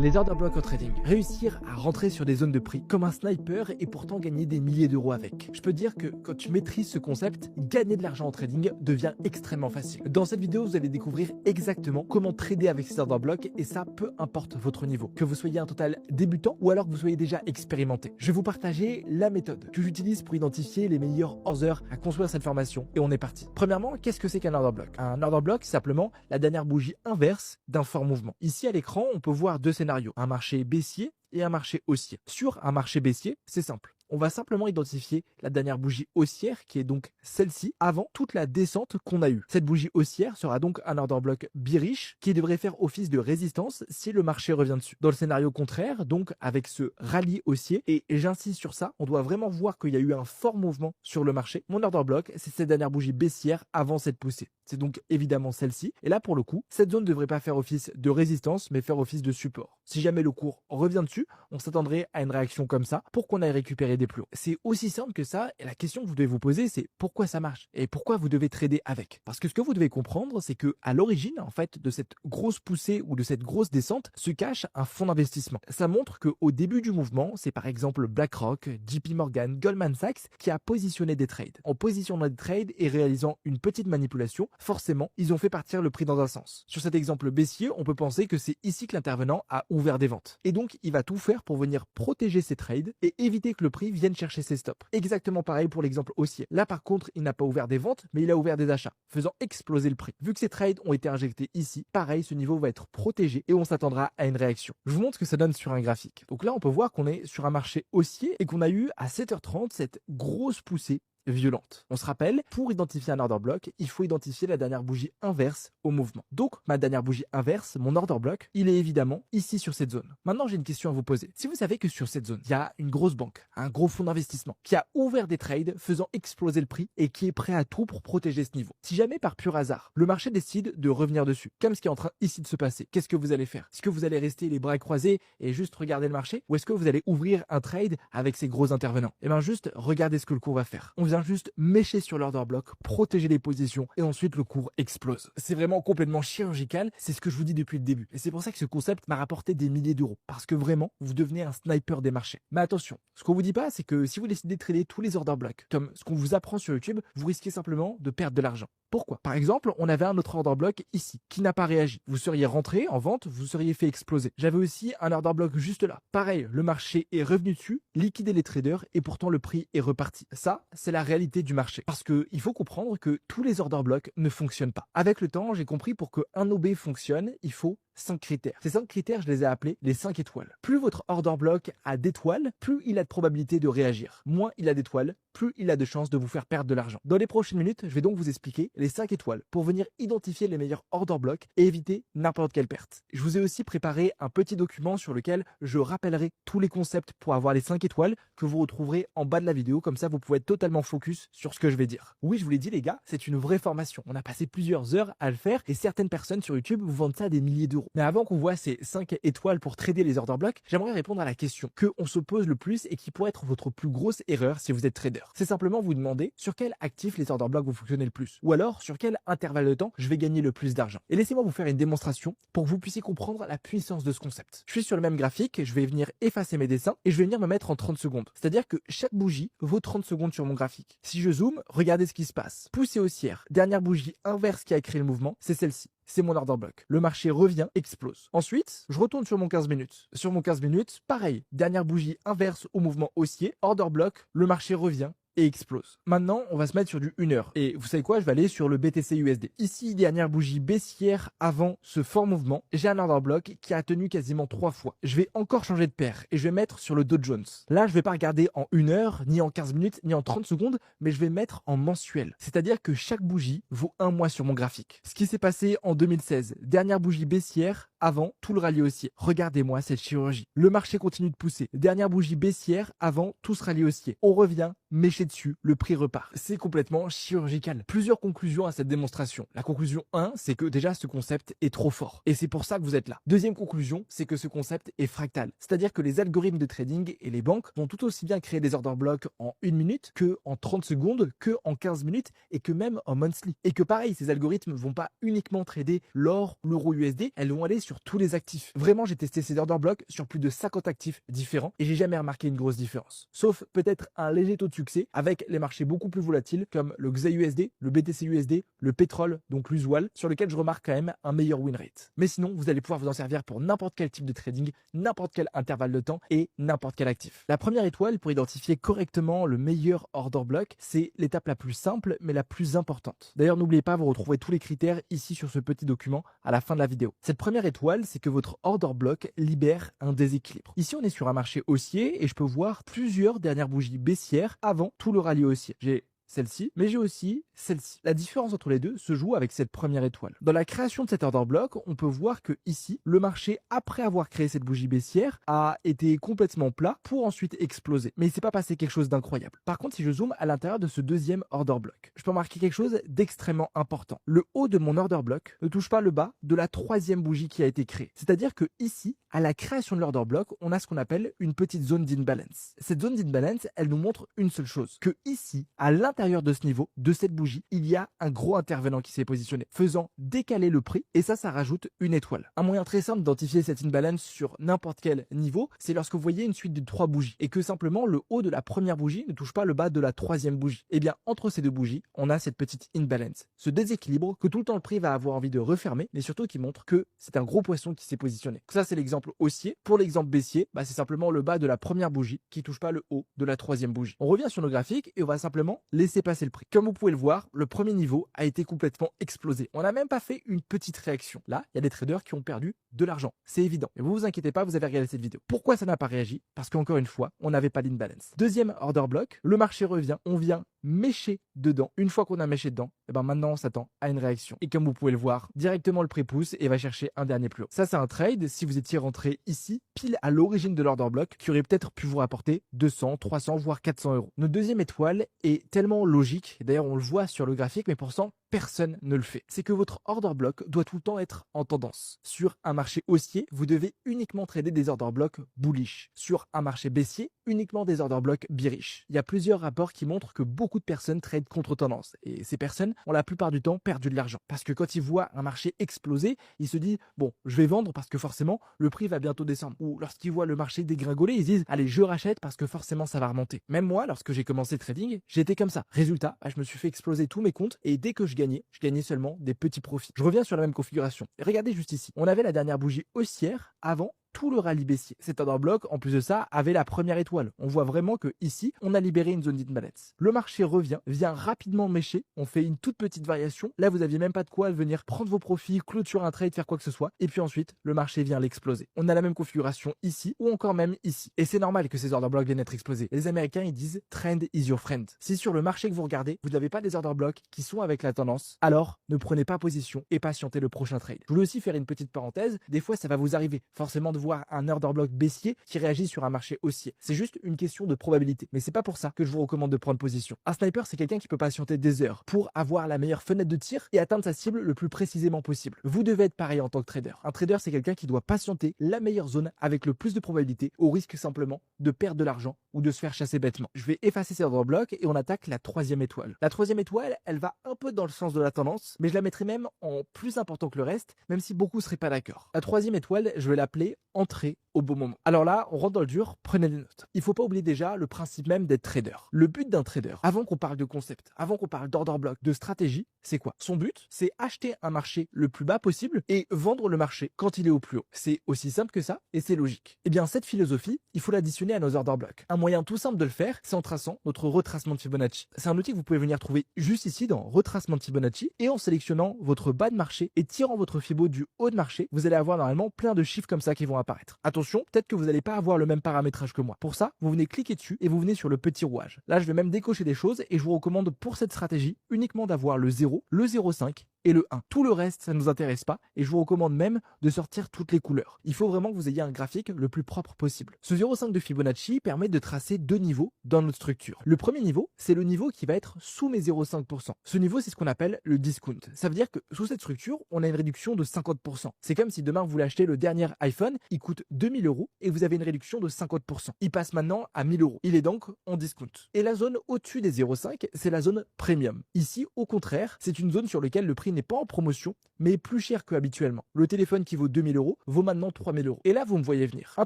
Les order blocks au trading. Réussir à rentrer sur des zones de prix comme un sniper et pourtant gagner des milliers d'euros avec. Je peux dire que quand tu maîtrises ce concept, gagner de l'argent en trading devient extrêmement facile. Dans cette vidéo, vous allez découvrir exactement comment trader avec ces order blocks et ça, peu importe votre niveau. Que vous soyez un total débutant ou alors que vous soyez déjà expérimenté. Je vais vous partager la méthode que j'utilise pour identifier les meilleurs orders à construire cette formation et on est parti. Premièrement, qu'est-ce que c'est qu'un order block? Un order block, c'est simplement la dernière bougie inverse d'un fort mouvement. Ici à l'écran, on peut voir deux scénarios. Un marché baissier et un marché haussier. Sur un marché baissier, c'est simple. On va simplement identifier la dernière bougie haussière qui est donc celle-ci avant toute la descente qu'on a eue. Cette bougie haussière sera donc un order block bearish qui devrait faire office de résistance si le marché revient dessus. Dans le scénario contraire, donc avec ce rallye haussier, et j'insiste sur ça, on doit vraiment voir qu'il y a eu un fort mouvement sur le marché. Mon order block, c'est cette dernière bougie baissière avant cette poussée. C'est donc évidemment celle-ci. Et là, pour le coup, cette zone ne devrait pas faire office de résistance, mais faire office de support. Si jamais le cours revient dessus, on s'attendrait à une réaction comme ça pour qu'on aille récupérer des plus hauts. C'est aussi simple que ça. Et la question que vous devez vous poser, c'est pourquoi ça marche et pourquoi vous devez trader avec. Parce que ce que vous devez comprendre, c'est que à l'origine, en fait, de cette grosse poussée ou de cette grosse descente, se cache un fonds d'investissement. Ça montre qu'au début du mouvement, c'est par exemple BlackRock, JP Morgan, Goldman Sachs qui a positionné des trades. En positionnant des trades et réalisant une petite manipulation, forcément, ils ont fait partir le prix dans un sens. Sur cet exemple baissier, on peut penser que c'est ici que l'intervenant a ouvert des ventes. Et donc, il va tout faire pour venir protéger ses trades et éviter que le prix vienne chercher ses stops. Exactement pareil pour l'exemple haussier. Là, par contre, il n'a pas ouvert des ventes, mais il a ouvert des achats, faisant exploser le prix. Vu que ces trades ont été injectés ici, pareil, ce niveau va être protégé et on s'attendra à une réaction. Je vous montre ce que ça donne sur un graphique. Donc là, on peut voir qu'on est sur un marché haussier et qu'on a eu à 7h30 cette grosse poussée violente. On se rappelle, pour identifier un order block, il faut identifier la dernière bougie inverse au mouvement. Donc, ma dernière bougie inverse, mon order block, il est évidemment ici sur cette zone. Maintenant, j'ai une question à vous poser. Si vous savez que sur cette zone, il y a une grosse banque, un gros fonds d'investissement, qui a ouvert des trades faisant exploser le prix et qui est prêt à tout pour protéger ce niveau. Si jamais par pur hasard, le marché décide de revenir dessus, comme ce qui est en train ici de se passer, qu'est-ce que vous allez faire? Est-ce que vous allez rester les bras croisés et juste regarder le marché? Ou est-ce que vous allez ouvrir un trade avec ces gros intervenants? Eh bien, juste regardez ce que le cours va faire. On vient juste mécher sur l'order block, protéger les positions et ensuite le cours explose. C'est vraiment complètement chirurgical, c'est ce que je vous dis depuis le début. Et c'est pour ça que ce concept m'a rapporté des milliers d'euros. Parce que vraiment, vous devenez un sniper des marchés. Mais attention, ce qu'on vous dit pas, c'est que si vous décidez de trader tous les order blocks, comme ce qu'on vous apprend sur YouTube, vous risquez simplement de perdre de l'argent. Pourquoi? Par exemple, on avait un autre order block ici, qui n'a pas réagi. Vous seriez rentré en vente, vous seriez fait exploser. J'avais aussi un order block juste là. Pareil, le marché est revenu dessus, liquidé les traders et pourtant le prix est reparti. Ça, c'est la réalité du marché. Parce qu'il faut comprendre que tous les order blocks ne fonctionnent pas. Avec le temps, j'ai compris pour qu'un OB fonctionne, il faut 5 critères. Ces 5 critères, je les ai appelés les 5 étoiles. Plus votre order block a d'étoiles, plus il a de probabilité de réagir. Moins il a d'étoiles, plus il a de chances de vous faire perdre de l'argent. Dans les prochaines minutes, je vais donc vous expliquer les 5 étoiles pour venir identifier les meilleurs order blocks et éviter n'importe quelle perte. Je vous ai aussi préparé un petit document sur lequel je rappellerai tous les concepts pour avoir les 5 étoiles que vous retrouverez en bas de la vidéo. Comme ça, vous pouvez être totalement focus sur ce que je vais dire. Oui, je vous l'ai dit les gars, c'est une vraie formation. On a passé plusieurs heures à le faire et certaines personnes sur YouTube vous vendent ça à des milliers d'euros. Mais avant qu'on voit ces 5 étoiles pour trader les order blocks, j'aimerais répondre à la question que on se pose le plus et qui pourrait être votre plus grosse erreur si vous êtes trader. C'est simplement vous demander sur quel actif les order blocks vous fonctionnez le plus ou alors sur quel intervalle de temps je vais gagner le plus d'argent. Et laissez-moi vous faire une démonstration pour que vous puissiez comprendre la puissance de ce concept. Je suis sur le même graphique, je vais venir effacer mes dessins et je vais venir me mettre en 30 secondes. C'est-à-dire que chaque bougie vaut 30 secondes sur mon graphique. Si je zoome, regardez ce qui se passe. Poussée haussière, dernière bougie inverse qui a créé le mouvement, c'est celle-ci. C'est mon order block. Le marché revient, explose. Ensuite, je retourne sur mon 15 minutes. Sur mon 15 minutes, pareil. Dernière bougie inverse au mouvement haussier. Order block, le marché revient et explose. Maintenant, on va se mettre sur du 1 heure. Et vous savez quoi? Je vais aller sur le BTC USD. Ici, dernière bougie baissière avant ce fort mouvement. J'ai un order block qui a tenu quasiment 3 fois. Je vais encore changer de paire et je vais mettre sur le Dow Jones. Là, je vais pas regarder en 1 heure, ni en 15 minutes, ni en 30 secondes, mais je vais mettre en mensuel. C'est-à-dire que chaque bougie vaut 1 mois sur mon graphique. Ce qui s'est passé en 2016, dernière bougie baissière avant tout le rallye haussier. Regardez-moi cette chirurgie. Le marché continue de pousser. Dernière bougie baissière avant tout ce rallye haussier. On revient méchez dessus, le prix repart. C'est complètement chirurgical. Plusieurs conclusions à cette démonstration. La conclusion 1, c'est que déjà ce concept est trop fort. Et c'est pour ça que vous êtes là. Deuxième conclusion, c'est que ce concept est fractal. C'est-à-dire que les algorithmes de trading et les banques vont tout aussi bien créer des order blocks en 1 minute que en 30 secondes, que en 15 minutes et que même en monthly. Et que pareil, ces algorithmes vont pas uniquement trader l'or, l'euro USD, elles vont aller sur tous les actifs. Vraiment, j'ai testé ces order blocks sur plus de 50 actifs différents et j'ai jamais remarqué une grosse différence. Sauf peut-être un léger taux de succès avec les marchés beaucoup plus volatiles comme le XAUSD, le BTCUSD, le pétrole, donc l'usual, sur lequel je remarque quand même un meilleur win rate. Mais sinon, vous allez pouvoir vous en servir pour n'importe quel type de trading, n'importe quel intervalle de temps et n'importe quel actif. La première étoile pour identifier correctement le meilleur order block, c'est l'étape la plus simple mais la plus importante. D'ailleurs, n'oubliez pas, vous retrouverez tous les critères ici sur ce petit document à la fin de la vidéo. Cette première étoile, c'est que votre order block libère un déséquilibre. Ici, on est sur un marché haussier et je peux voir plusieurs dernières bougies baissières avant tout le rallye haussier. J'ai celle-ci, mais j'ai aussi celle-ci. La différence entre les deux se joue avec cette première étoile. Dans la création de cet order block, on peut voir que ici, le marché, après avoir créé cette bougie baissière, a été complètement plat pour ensuite exploser. Mais il ne s'est pas passé quelque chose d'incroyable. Par contre, si je zoome à l'intérieur de ce deuxième order block, je peux remarquer quelque chose d'extrêmement important. Le haut de mon order block ne touche pas le bas de la troisième bougie qui a été créée. C'est-à-dire que ici, à la création de l'order block, on a ce qu'on appelle une petite zone d'imbalance. Cette zone d'imbalance, elle nous montre une seule chose, que ici, à l'intérieur de ce niveau, de cette bougie, il y a un gros intervenant qui s'est positionné, faisant décaler le prix, et ça rajoute une étoile. Un moyen très simple d'identifier cette imbalance sur n'importe quel niveau, c'est lorsque vous voyez une suite de 3 bougies, et que simplement le haut de la première bougie ne touche pas le bas de la troisième bougie. Et bien, entre ces deux bougies, on a cette petite imbalance, ce déséquilibre que tout le temps le prix va avoir envie de refermer, mais surtout qui montre que c'est un gros poisson qui s'est positionné. Ça, c'est l'exemple haussier. Pour l'exemple baissier, c'est simplement le bas de la première bougie qui touche pas le haut de la troisième bougie. On revient sur nos graphiques et on va simplement laisser passer le prix. Comme vous pouvez le voir, le premier niveau a été complètement explosé. On n'a même pas fait une petite réaction. Là, il y a des traders qui ont perdu de l'argent. C'est évident. Mais vous inquiétez pas, vous avez regardé cette vidéo. Pourquoi ça n'a pas réagi? Parce qu'encore une fois, on n'avait pas d'imbalance. Deuxième order block, le marché revient, on vient mécher dedans. Une fois qu'on a méché dedans, maintenant on s'attend à une réaction. Et comme vous pouvez le voir, directement le prix pousse et va chercher un dernier plus haut. Ça, c'est un trade si vous étiez rentré ici, pile à l'origine de l'order block, qui aurait peut-être pu vous rapporter 200, 300, voire 400 euros. Notre deuxième étoile est tellement logique, d'ailleurs on le voit sur le graphique, mais pourtant personne ne le fait. C'est que votre order block doit tout le temps être en tendance. Sur un marché haussier, vous devez uniquement trader des order blocks bullish. Sur un marché baissier, uniquement des order blocks bearish. Il y a plusieurs rapports qui montrent que beaucoup de personnes tradent contre tendance. Et ces personnes ont la plupart du temps perdu de l'argent. Parce que quand ils voient un marché exploser, ils se disent, bon, je vais vendre parce que forcément, le prix va bientôt descendre. Ou lorsqu'ils voient le marché dégringoler, ils disent, allez, je rachète parce que forcément, ça va remonter. Même moi, lorsque j'ai commencé le trading, j'étais comme ça. Résultat, je me suis fait exploser tous mes comptes et dès que je gagnais seulement des petits profits. Je reviens sur la même configuration. Et regardez juste ici. On avait la dernière bougie haussière avant tout le rallye baissier. Cet order block, en plus de ça, avait la première étoile. On voit vraiment que ici, on a libéré une zone d'imbalance. Le marché revient, vient rapidement mécher. On fait une toute petite variation. Là, vous aviez même pas de quoi venir prendre vos profits, clôturer un trade, faire quoi que ce soit. Et puis ensuite, le marché vient l'exploser. On a la même configuration ici ou encore même ici. Et c'est normal que ces order blocks viennent être explosés. Les Américains, ils disent trend is your friend. Si sur le marché que vous regardez, vous n'avez pas des order blocks qui sont avec la tendance, alors ne prenez pas position et patientez le prochain trade. Je voulais aussi faire une petite parenthèse. Des fois, ça va vous arriver forcément de voir un order block baissier qui réagit sur un marché haussier. C'est juste une question de probabilité. Mais c'est pas pour ça que je vous recommande de prendre position. Un sniper, c'est quelqu'un qui peut patienter des heures pour avoir la meilleure fenêtre de tir et atteindre sa cible le plus précisément possible. Vous devez être pareil en tant que trader. Un trader, c'est quelqu'un qui doit patienter la meilleure zone avec le plus de probabilité au risque simplement de perdre de l'argent ou de se faire chasser bêtement. Je vais effacer ces order blocks et on attaque la troisième étoile. La troisième étoile, elle va un peu dans le sens de la tendance, mais je la mettrai même en plus important que le reste, même si beaucoup seraient pas d'accord. La troisième étoile, je vais l'appeler entrée au bon moment. Alors là, on rentre dans le dur, prenez des notes. Il faut pas oublier déjà le principe même d'être trader. Le but d'un trader, avant qu'on parle de concept, avant qu'on parle d'order block, de stratégie, c'est quoi? Son but, c'est acheter un marché le plus bas possible et vendre le marché quand il est au plus haut. C'est aussi simple que ça et c'est logique. Eh bien, cette philosophie, il faut l'additionner à nos order blocks. Un moyen tout simple de le faire, c'est en traçant notre retracement de Fibonacci. C'est un outil que vous pouvez venir trouver juste ici dans retracement de Fibonacci et en sélectionnant votre bas de marché et tirant votre Fibo du haut de marché, vous allez avoir normalement plein de chiffres comme ça qui vont apparaître. Attention, peut-être que vous n'allez pas avoir le même paramétrage que moi. Pour ça, vous venez cliquer dessus et vous venez sur le petit rouage. Là, je vais même décocher des choses et je vous recommande pour cette stratégie uniquement d'avoir le 0, le 0,5 et le 1. Tout le reste, ça ne nous intéresse pas et je vous recommande même de sortir toutes les couleurs. Il faut vraiment que vous ayez un graphique le plus propre possible. Ce 0,5 de Fibonacci permet de tracer 2 niveaux dans notre structure. Le premier niveau, c'est le niveau qui va être sous mes 0,5%. Ce niveau, c'est ce qu'on appelle le discount. Ça veut dire que sous cette structure, on a une réduction de 50%. C'est comme si demain vous voulez acheter le dernier iPhone, il coûte 2000 € et vous avez une réduction de 50%. Il passe maintenant à 1000 €. Il est donc en discount. Et la zone au-dessus des 0,5, c'est la zone premium. Ici, au contraire, c'est une zone sur laquelle le prix n'est pas en promotion, mais est plus cher qu'habituellement. Le téléphone qui vaut 2000 € vaut maintenant 3000 €. Et là, vous me voyez venir. Un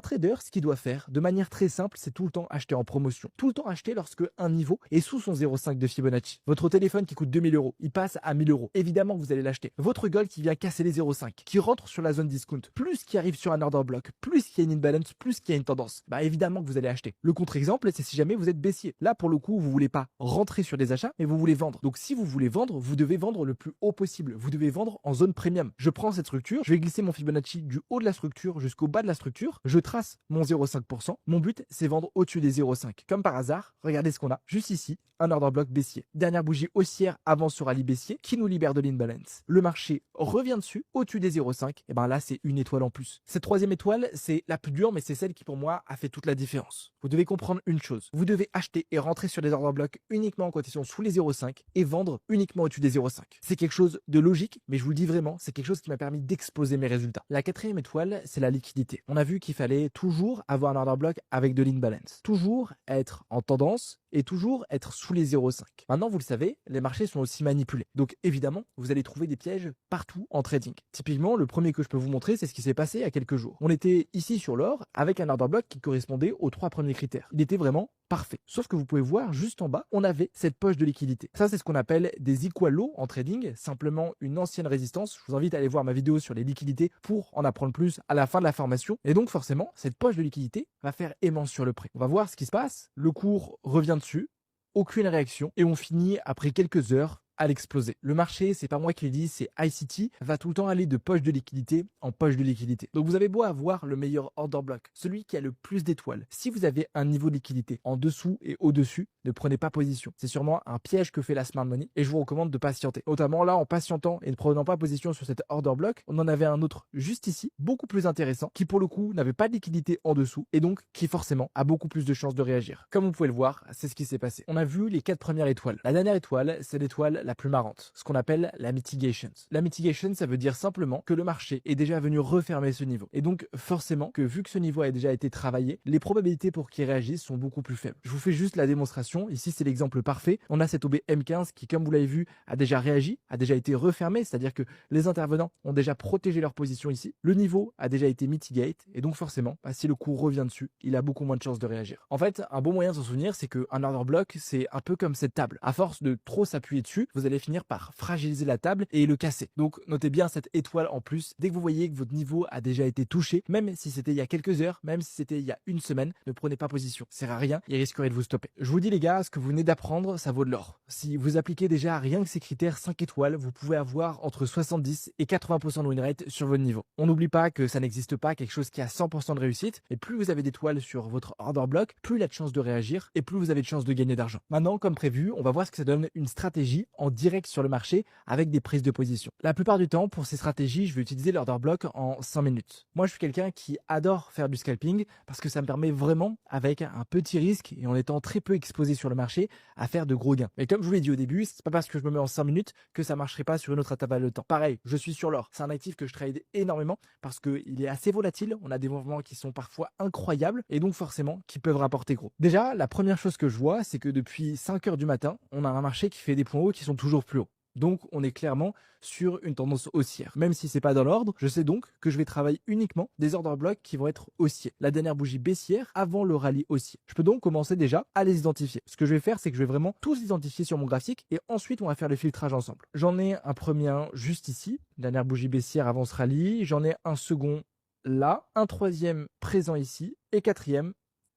trader, ce qu'il doit faire, de manière très simple, c'est tout le temps acheter en promotion. Tout le temps acheter lorsque un niveau est sous son 0,5 de Fibonacci. Votre téléphone qui coûte 2000 €, il passe à 1000 €. Évidemment, vous allez l'acheter. Votre gold qui vient casser les 0,5, qui rentre sur la zone discount, plus qui arrive sur un order block, plus qu'il y a une imbalance, plus qu'il y a une tendance, bah évidemment que vous allez acheter. Le contre-exemple, c'est si jamais vous êtes baissier. Là, pour le coup, vous voulez pas rentrer sur des achats, mais vous voulez vendre. Donc, si vous voulez vendre, vous devez vendre le plus haut possible. Vous devez vendre en zone premium. Je prends cette structure, je vais glisser mon Fibonacci du haut de la structure jusqu'au bas de la structure. Je trace mon 0,5%. Mon but, c'est vendre au-dessus des 0,5. Comme par hasard, regardez ce qu'on a. Juste ici, un order block baissier. Dernière bougie haussière avant ce rallye baissier qui nous libère de l'imbalance. Le marché revient dessus, au-dessus des 0,5. Et ben là, c'est une étoile en plus. Cette troisième étoile, c'est la plus dure, mais c'est celle qui pour moi a fait toute la différence. Vous devez comprendre une chose. Vous devez acheter et rentrer sur des order blocks uniquement quand ils sont sous les 0,5 et vendre uniquement au-dessus des 0,5. C'est quelque chose de logique, mais je vous le dis vraiment, c'est quelque chose qui m'a permis d'exploser mes résultats. La quatrième étoile, c'est la liquidité. On a vu qu'il fallait toujours avoir un order block avec de l'imbalance. Toujours être en tendance et toujours être sous les 0,5. Maintenant, vous le savez, les marchés sont aussi manipulés. Donc évidemment, vous allez trouver des pièges partout en trading. Typiquement, le premier que je peux vous montrer, c'est ce qui s'est passé il y a quelques jours. On était ici sur l'or avec un order block qui correspondait aux 3 premiers critères. Il était vraiment parfait. Sauf que vous pouvez voir juste en bas, on avait cette poche de liquidité. Ça, c'est ce qu'on appelle des equal lows en trading, simplement une ancienne résistance. Je vous invite à aller voir ma vidéo sur les liquidités pour en apprendre plus à la fin de la formation. Et donc forcément, cette poche de liquidité va faire aimant sur le prix. On va voir ce qui se passe. Le cours revient dessus, aucune réaction et on finit après quelques heures à l'exploser. Le marché, c'est pas moi qui le dis, c'est ICT, va tout le temps aller de poche de liquidité en poche de liquidité. Donc vous avez beau avoir le meilleur order block, celui qui a le plus d'étoiles. Si vous avez un niveau de liquidité en dessous et au-dessus, ne prenez pas position. C'est sûrement un piège que fait la smart money et je vous recommande de patienter. Notamment là, en patientant et ne prenant pas position sur cet order block, on en avait un autre juste ici, beaucoup plus intéressant, qui pour le coup n'avait pas de liquidité en dessous et donc qui forcément a beaucoup plus de chances de réagir. Comme vous pouvez le voir, c'est ce qui s'est passé. On a vu les 4 premières étoiles. La dernière étoile, c'est l'étoile la plus marrante, ce qu'on appelle la mitigation. La mitigation, ça veut dire simplement que le marché est déjà venu refermer ce niveau. Et donc forcément que vu que ce niveau a déjà été travaillé, les probabilités pour qu'il réagisse sont beaucoup plus faibles. Je vous fais juste la démonstration. Ici, c'est l'exemple parfait. On a cette OB M15 qui, comme vous l'avez vu, a déjà réagi, a déjà été refermé, c'est-à-dire que les intervenants ont déjà protégé leur position ici. Le niveau a déjà été mitigate et donc forcément, si le cours revient dessus, il a beaucoup moins de chances de réagir. En fait, un bon moyen de s'en souvenir, c'est qu'un order block, c'est un peu comme cette table. À force de trop s'appuyer dessus, vous allez finir par fragiliser la table et le casser. Donc notez bien cette étoile en plus. Dès que vous voyez que votre niveau a déjà été touché, même si c'était il y a quelques heures, même si c'était il y a une semaine, ne prenez pas position. Ça sert à rien, il risquerait de vous stopper. Je vous dis les gars, ce que vous venez d'apprendre, ça vaut de l'or. Si vous appliquez déjà rien que ces critères 5 étoiles, vous pouvez avoir entre 70 et 80% de win rate sur votre niveau. On n'oublie pas que ça n'existe pas quelque chose qui a 100% de réussite et plus vous avez d'étoiles sur votre order block, plus il a de chances de réagir et plus vous avez de chances de gagner d'argent. Maintenant, comme prévu, on va voir ce que ça donne une stratégie en direct sur le marché avec des prises de position. La plupart du temps, pour ces stratégies, je vais utiliser l'order block en 5 minutes. Moi, je suis quelqu'un qui adore faire du scalping parce que ça me permet vraiment, avec un petit risque et en étant très peu exposé sur le marché, à faire de gros gains. Mais comme je vous l'ai dit au début, c'est pas parce que je me mets en 5 minutes que ça marcherait pas sur une autre intervalle de temps. Pareil, je suis sur l'or. C'est un actif que je trade énormément parce qu'il est assez volatile. On a des mouvements qui sont parfois incroyables et donc forcément qui peuvent rapporter gros. Déjà, la première chose que je vois, c'est que depuis 5 heures du matin, on a un marché qui fait des points hauts qui sont toujours plus hauts. Donc, on est clairement sur une tendance haussière. Même si c'est pas dans l'ordre, je sais donc que je vais travailler uniquement des order blocks qui vont être haussiers. La dernière bougie baissière avant le rallye haussier. Je peux donc commencer déjà à les identifier. Ce que je vais faire, c'est que je vais vraiment tous identifier sur mon graphique et ensuite on va faire le filtrage ensemble. J'en ai un premier juste ici, dernière bougie baissière avant ce rallye. J'en ai un second là, un troisième présent ici et quatrième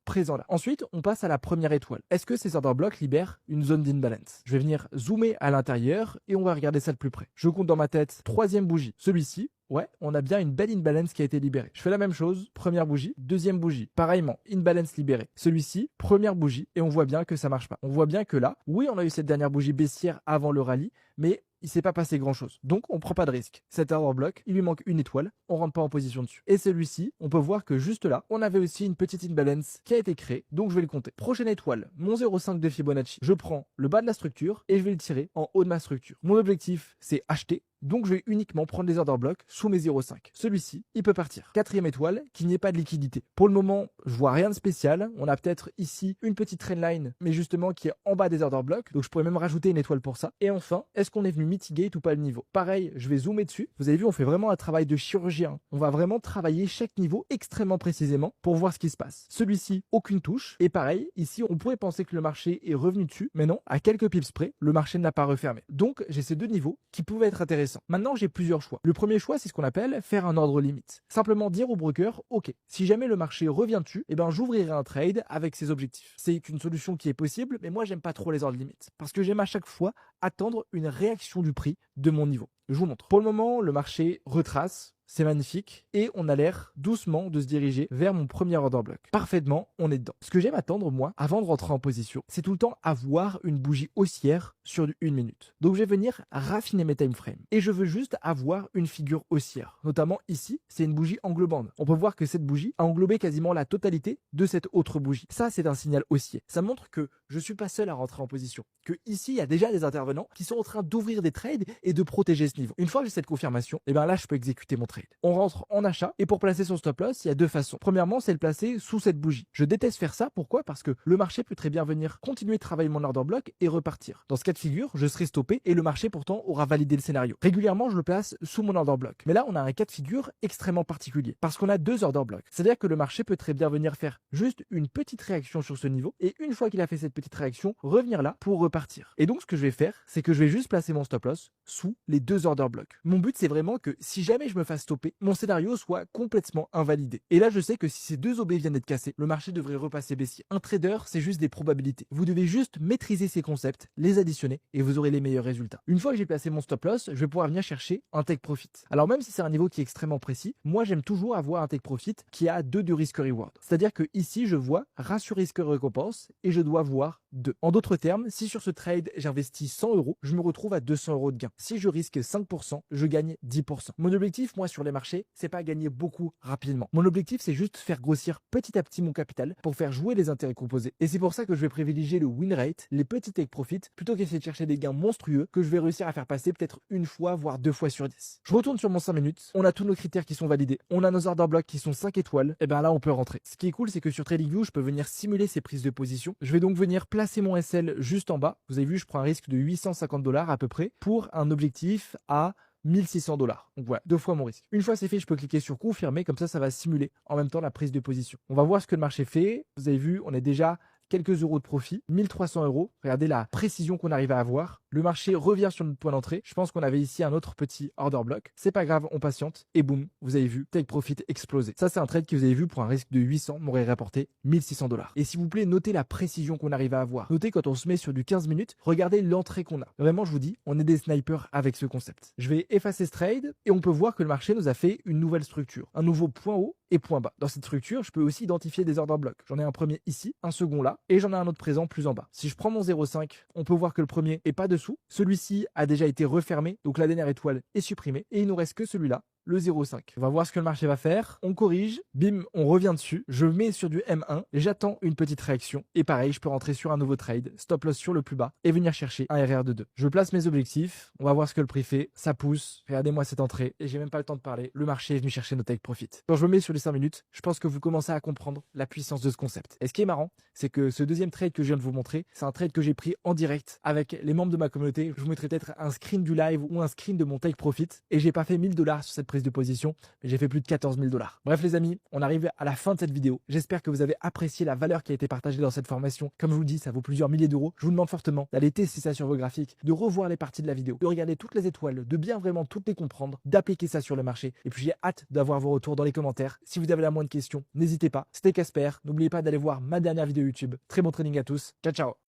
présent là. Ensuite, on passe à la première étoile. Est-ce que ces order blocks libèrent une zone d'imbalance? Je vais venir zoomer à l'intérieur et on va regarder ça de plus près. Je compte dans ma tête, troisième bougie, celui-ci. Ouais, on a bien une belle imbalance qui a été libérée. Je fais la même chose, première bougie, deuxième bougie. Pareillement, imbalance libérée. Celui-ci, première bougie, et on voit bien que ça marche pas. On voit bien que là, oui, on a eu cette dernière bougie baissière avant le rallye, mais il s'est pas passé grand chose. Donc on prend pas de risque. Cet order block, il lui manque une étoile, on rentre pas en position dessus. Et celui-ci, on peut voir que juste là, on avait aussi une petite imbalance qui a été créée, donc je vais le compter. Prochaine étoile, mon 0,5 de Fibonacci. Je prends le bas de la structure et je vais le tirer en haut de ma structure. Mon objectif, c'est acheter. Donc je vais uniquement prendre les order blocks sous mes 0,5. Celui-ci, il peut partir. Quatrième étoile, qu'il n'y ait pas de liquidité. Pour le moment, je vois rien de spécial. On a peut-être ici une petite trendline, mais justement qui est en bas des order blocks. Donc je pourrais même rajouter une étoile pour ça. Et enfin, est-ce qu'on est venu mitigate ou pas le niveau? Pareil, je vais zoomer dessus. Vous avez vu, on fait vraiment un travail de chirurgien. On va vraiment travailler chaque niveau extrêmement précisément pour voir ce qui se passe. Celui-ci, aucune touche. Et pareil, ici, on pourrait penser que le marché est revenu dessus, mais non, à quelques pips près, le marché n'a pas refermé. Donc j'ai ces deux niveaux qui pouvaient être intéressants. Maintenant, j'ai plusieurs choix. Le premier choix, c'est ce qu'on appelle faire un ordre limite. Simplement dire au broker, ok, si jamais le marché revient dessus, eh ben, j'ouvrirai un trade avec ses objectifs. C'est une solution qui est possible, mais moi, j'aime pas trop les ordres limites parce que j'aime à chaque fois attendre une réaction du prix de mon niveau. Je vous montre. Pour le moment, le marché retrace. C'est magnifique et on a l'air doucement de se diriger vers mon premier order block. Parfaitement, on est dedans. Ce que j'aime attendre moi, avant de rentrer en position, c'est tout le temps avoir une bougie haussière sur du 1 minute. Donc je vais venir raffiner mes time frames et je veux juste avoir une figure haussière. Notamment ici, c'est une bougie englobante. On peut voir que cette bougie a englobé quasiment la totalité de cette autre bougie. Ça, c'est un signal haussier. Ça montre que je suis pas seul à rentrer en position. Que ici, il y a déjà des intervenants qui sont en train d'ouvrir des trades et de protéger ce niveau. Une fois que j'ai cette confirmation, et bien là, je peux exécuter mon trade. On rentre en achat et pour placer son stop loss, il y a deux façons. Premièrement, c'est le placer sous cette bougie. Je déteste faire ça. Pourquoi? Parce que le marché peut très bien venir continuer de travailler mon order block et repartir. Dans ce cas de figure, je serai stoppé et le marché pourtant aura validé le scénario. Régulièrement, je le place sous mon order block. Mais là, on a un cas de figure extrêmement particulier parce qu'on a deux order blocks. C'est-à-dire que le marché peut très bien venir faire juste une petite réaction sur ce niveau et une fois qu'il a fait cette petite réaction, revenir là pour repartir. Et donc, ce que je vais faire, c'est que je vais juste placer mon stop loss sous les deux order blocks. Mon but, c'est vraiment que si jamais je me fasse stopper, mon scénario soit complètement invalidé. Et là, je sais que si ces deux OB viennent d'être cassés, le marché devrait repasser baissier. Un trader, c'est juste des probabilités. Vous devez juste maîtriser ces concepts, les additionner et vous aurez les meilleurs résultats. Une fois que j'ai placé mon stop loss, je vais pouvoir venir chercher un take profit. Alors même si c'est un niveau qui est extrêmement précis, moi j'aime toujours avoir un take profit qui a 2 du risk reward. C'est-à-dire que ici, je vois ratio risque récompense et je dois voir 2. En d'autres termes, si sur ce trade, j'investis 100 €, je me retrouve à 200 € de gain. Si je risque 5%, je gagne 10%. Mon objectif, moi, sur les marchés, c'est pas gagner beaucoup rapidement. Mon objectif, c'est juste faire grossir petit à petit mon capital pour faire jouer les intérêts composés. Et c'est pour ça que je vais privilégier le win rate, les petits take profit, plutôt qu'essayer de chercher des gains monstrueux que je vais réussir à faire passer peut-être une fois, voire 2 fois sur 10. Je retourne sur mon 5 minutes. On a tous nos critères qui sont validés. On a nos order blocks qui sont 5 étoiles. Et bien là, on peut rentrer. Ce qui est cool, c'est que sur TradingView, je peux venir simuler ces prises de position. Je vais donc venir placer mon SL juste en bas. Vous avez vu, je prends un risque de 850 $ à peu près pour un objectif à 1600 $. Donc voilà, 2 fois mon risque. Une fois c'est fait, je peux cliquer sur confirmer, comme ça va simuler en même temps la prise de position. On va voir ce que le marché fait. Vous avez vu, on est déjà quelques euros de profit, 1300 €. Regardez la précision qu'on arrive à avoir. Le marché revient sur notre point d'entrée. Je pense qu'on avait ici un autre petit order block. C'est pas grave, on patiente et boum, vous avez vu, take profit exploser. Ça, c'est un trade que vous avez vu pour un risque de 800 m'aurait rapporté 1600 $. Et s'il vous plaît, notez la précision qu'on arrive à avoir. Notez quand on se met sur du 15 minutes, regardez l'entrée qu'on a. Vraiment, je vous dis, on est des snipers avec ce concept. Je vais effacer ce trade et on peut voir que le marché nous a fait une nouvelle structure, un nouveau point haut et point bas. Dans cette structure, je peux aussi identifier des order blocks. J'en ai un premier ici, un second là, et j'en ai un autre présent plus en bas. Si je prends mon 0,5, on peut voir que le premier est pas dessous. Celui-ci a déjà été refermé, donc la dernière étoile est supprimée, et il nous reste que celui-là, le 0,5. On va voir ce que le marché va faire. On corrige, bim, on revient dessus. Je mets sur du M1, j'attends une petite réaction. Et pareil, je peux rentrer sur un nouveau trade, stop loss sur le plus bas et venir chercher un RR de 2. Je place mes objectifs. On va voir ce que le prix fait. Ça pousse. Regardez-moi cette entrée. Et j'ai même pas le temps de parler. Le marché est venu chercher nos take profit. Quand je me mets sur les 5 minutes, je pense que vous commencez à comprendre la puissance de ce concept. Et ce qui est marrant, c'est que ce deuxième trade que je viens de vous montrer, c'est un trade que j'ai pris en direct avec les membres de ma communauté. Je vous mettrai peut-être un screen du live ou un screen de mon take profit. Et j'ai pas fait 1000 $ sur cette prise de position, mais j'ai fait plus de 14 000 $. Bref les amis, on arrive à la fin de cette vidéo. J'espère que vous avez apprécié la valeur qui a été partagée dans cette formation. Comme je vous le dis, ça vaut plusieurs milliers d'euros. Je vous demande fortement d'aller tester ça sur vos graphiques, de revoir les parties de la vidéo, de regarder toutes les étoiles, de bien vraiment toutes les comprendre, d'appliquer ça sur le marché. Et puis j'ai hâte d'avoir vos retours dans les commentaires. Si vous avez la moindre question, n'hésitez pas. C'était Casper. N'oubliez pas d'aller voir ma dernière vidéo YouTube. Très bon trading à tous. Ciao ciao.